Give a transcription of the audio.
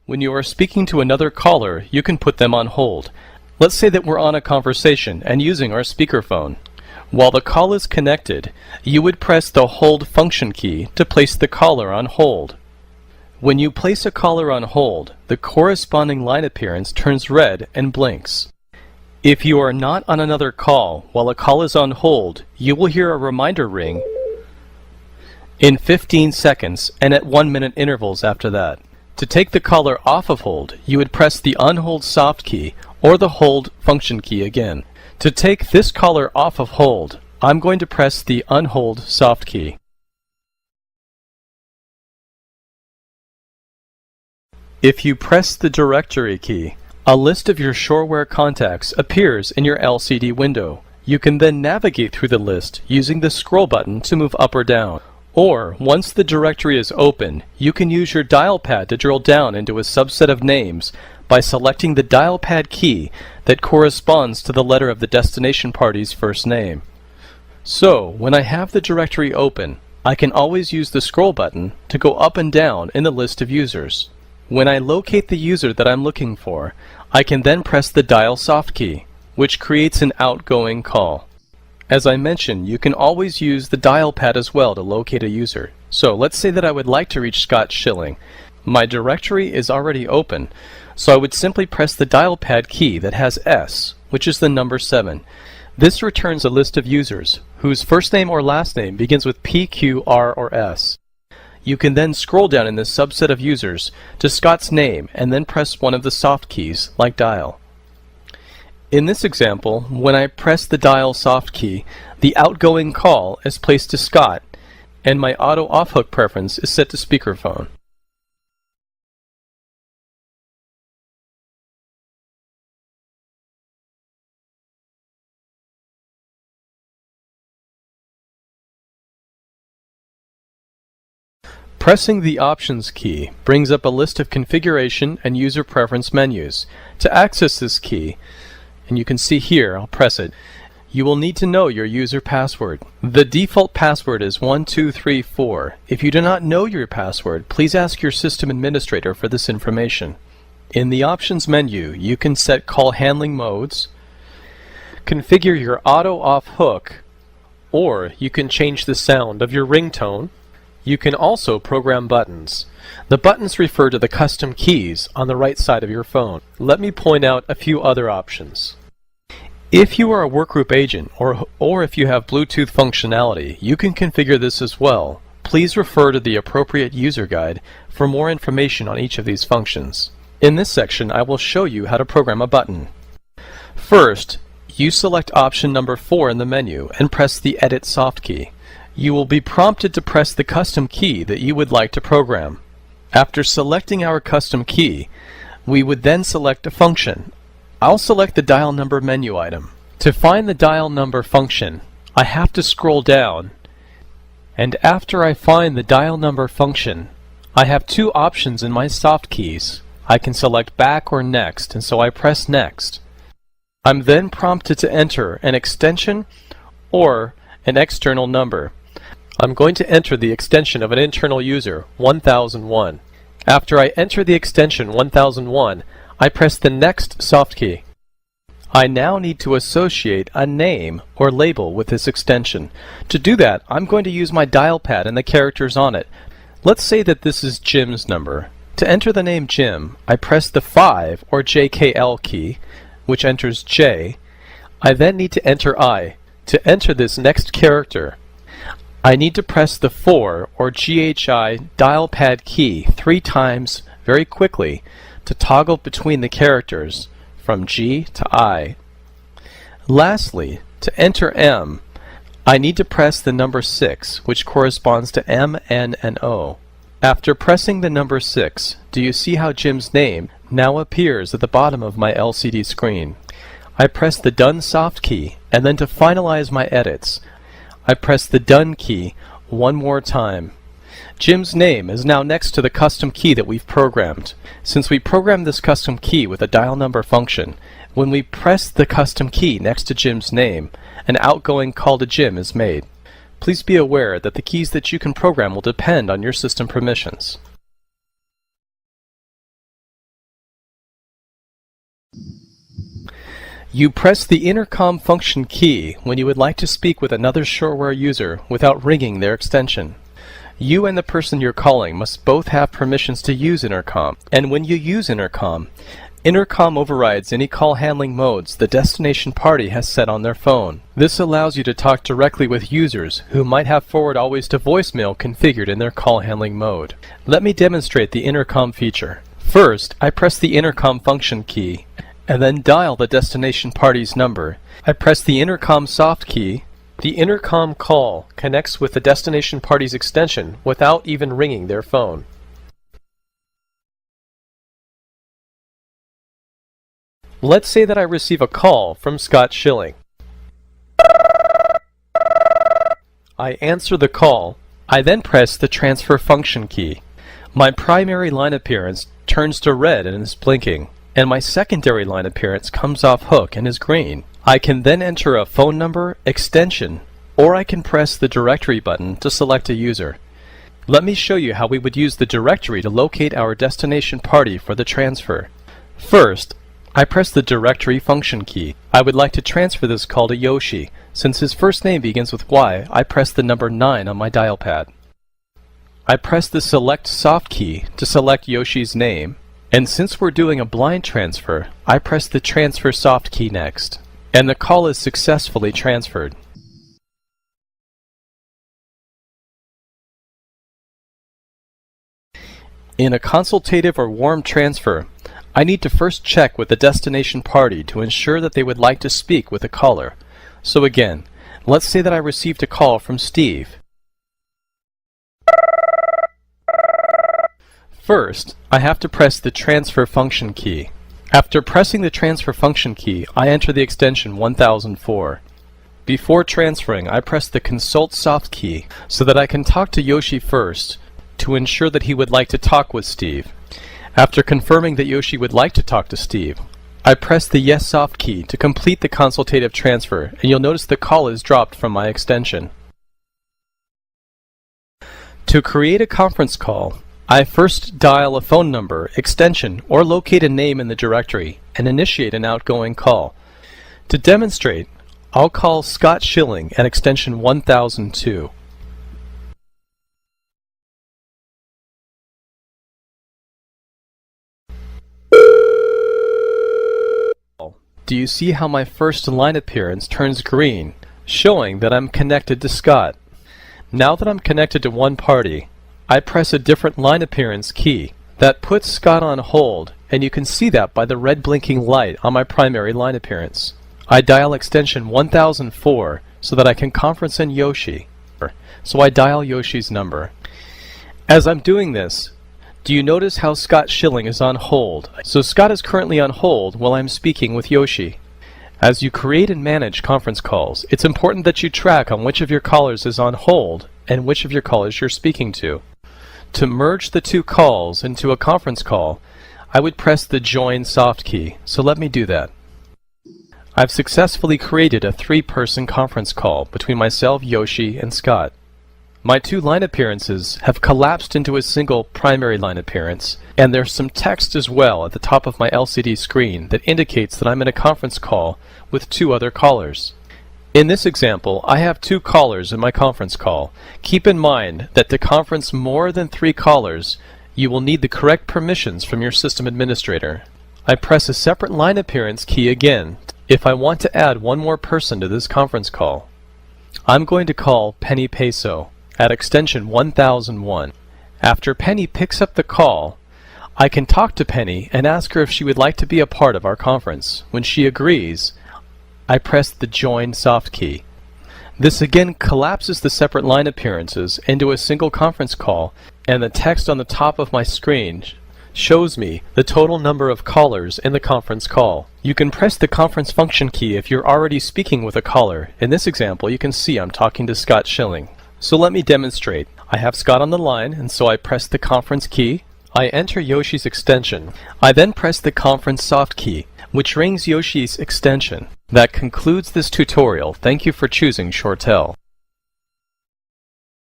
When you are speaking to another caller, you can put them on hold. Let's say that we're on a conversation and using our speakerphone. While the call is connected, you would press the hold function key to place the caller on hold. When you place a caller on hold, the corresponding line appearance turns red and blinks. If you are not on another call while a call is on hold, you will hear a reminder ring in 15 seconds and at 1-minute intervals after that. To take the caller off of hold, you would press the unhold soft key or the hold function key again. To take this caller off of hold, I'm going to press the unhold soft key. If you press the directory key, a list of your Shoreware contacts appears in your LCD window. You can then navigate through the list using the scroll button to move up or down. Or, once the directory is open, you can use your dial pad to drill down into a subset of names by selecting the dial pad key that corresponds to the letter of the destination party's first name. So, when I have the directory open, I can always use the scroll button to go up and down in the list of users. When I locate the user that I'm looking for, I can then press the dial soft key, which creates an outgoing call. As I mentioned, you can always use the dial pad as well to locate a user. So let's say that I would like to reach Scott Schilling. My directory is already open, so I would simply press the dial pad key that has S, which is the number 7. This returns a list of users whose first name or last name begins with P, Q, R, or S. You can then scroll down in this subset of users to Scott's name and then press one of the soft keys, like dial. In this example, when I press the dial soft key, the outgoing call is placed to Scott, and my auto off-hook preference is set to speakerphone. Pressing the Options key brings up a list of configuration and user preference menus. To access this key, and you can see here, I'll press it, you will need to know your user password. The default password is 1234. If you do not know your password, please ask your system administrator for this information. In the Options menu, you can set call handling modes, configure your auto off hook, or you can change the sound of your ringtone. You can also program buttons. The buttons refer to the custom keys on the right side of your phone. Let me point out a few other options. If you are a workgroup agent or if you have Bluetooth functionality, you can configure this as well. Please refer to the appropriate user guide for more information on each of these functions. In this section, I will show you how to program a button. First, you select option number 4 in the menu and press the Edit soft key. You will be prompted to press the custom key that you would like to program. After selecting our custom key, we would then select a function. I'll select the dial number menu item. To find the dial number function, I have to scroll down, and after I find the dial number function, I have two options in my soft keys. I can select back or next, and so I press next. I'm then prompted to enter an extension or an external number. I'm going to enter the extension of an internal user, 1001. After I enter the extension 1001, I press the Next soft key. I now need to associate a name or label with this extension. To do that, I'm going to use my dial pad and the characters on it. Let's say that this is Jim's number. To enter the name Jim, I press the 5 or JKL key, which enters J. I then need to enter I. To enter this next character, I need to press the 4 or GHI dial pad key 3 times very quickly to toggle between the characters from G to I. Lastly, to enter M, I need to press the number 6, which corresponds to M, N, and O. After pressing the number 6, do you see how Jim's name now appears at the bottom of my LCD screen? I press the Done soft key, and then to finalize my edits, I press the Done key one more time. Jim's name is now next to the custom key that we've programmed. Since we programmed this custom key with a dial number function, when we press the custom key next to Jim's name, an outgoing call to Jim is made. Please be aware that the keys that you can program will depend on your system permissions. You press the intercom function key when you would like to speak with another Shoreware user without ringing their extension. You and the person you're calling must both have permissions to use intercom, and when you use intercom, intercom overrides any call handling modes the destination party has set on their phone. This allows you to talk directly with users who might have forward always to voicemail configured in their call handling mode. Let me demonstrate the intercom feature. First, I press the intercom function key and then dial the destination party's number. I press the intercom soft key. The intercom call connects with the destination party's extension without even ringing their phone. Let's say that I receive a call from Scott Schilling. I answer the call. I then press the transfer function key. My primary line appearance turns to red and is blinking, and my secondary line appearance comes off hook and is green. I can then enter a phone number, extension, or I can press the directory button to select a user. Let me show you how we would use the directory to locate our destination party for the transfer. First, I press the directory function key. I would like to transfer this call to Yoshi. Since his first name begins with Y, I press the number 9 on my dial pad. I press the select soft key to select Yoshi's name, and since we're doing a blind transfer, I press the transfer soft key next, and the call is successfully transferred. In a consultative or warm transfer, I need to first check with the destination party to ensure that they would like to speak with a caller. So again, let's say that I received a call from Steve. First, I have to press the transfer function key. After pressing the transfer function key, I enter the extension 1004. Before transferring, I press the consult soft key so that I can talk to Yoshi first to ensure that he would like to talk with Steve. After confirming that Yoshi would like to talk to Steve, I press the yes soft key to complete the consultative transfer, and you'll notice the call is dropped from my extension. To create a conference call, I first dial a phone number, extension, or locate a name in the directory and initiate an outgoing call. To demonstrate, I'll call Scott Schilling at extension 1002. Do you see how my first line appearance turns green, showing that I'm connected to Scott? Now that I'm connected to one party, I press a different line appearance key. That puts Scott on hold, and you can see that by the red blinking light on my primary line appearance. I dial extension 1004 so that I can conference in Yoshi. So I dial Yoshi's number. As I'm doing this, do you notice how Scott Schilling is on hold? So Scott is currently on hold while I'm speaking with Yoshi. As you create and manage conference calls, it's important that you track on which of your callers is on hold and which of your callers you're speaking to. To merge the two calls into a conference call, I would press the join soft key, so let me do that. I've successfully created a 3-person conference call between myself, Yoshi, and Scott. My 2 line appearances have collapsed into a single primary line appearance, and there's some text as well at the top of my LCD screen that indicates that I'm in a conference call with 2 other callers. In this example, I have 2 callers in my conference call. Keep in mind that to conference more than 3 callers, you will need the correct permissions from your system administrator. I press a separate line appearance key again if I want to add one more person to this conference call. I'm going to call Penny Peso at extension 1001. After Penny picks up the call, I can talk to Penny and ask her if she would like to be a part of our conference. When she agrees, I press the join soft key. This again collapses the separate line appearances into a single conference call, and the text on the top of my screen shows me the total number of callers in the conference call. You can press the conference function key if you're already speaking with a caller. In this example, you can see I'm talking to Scott Schilling. So let me demonstrate. I have Scott on the line, and so I press the conference key. I enter Yoshi's extension. I then press the conference soft key, which rings Yoshi's extension. That concludes this tutorial. Thank you for choosing Shoretel.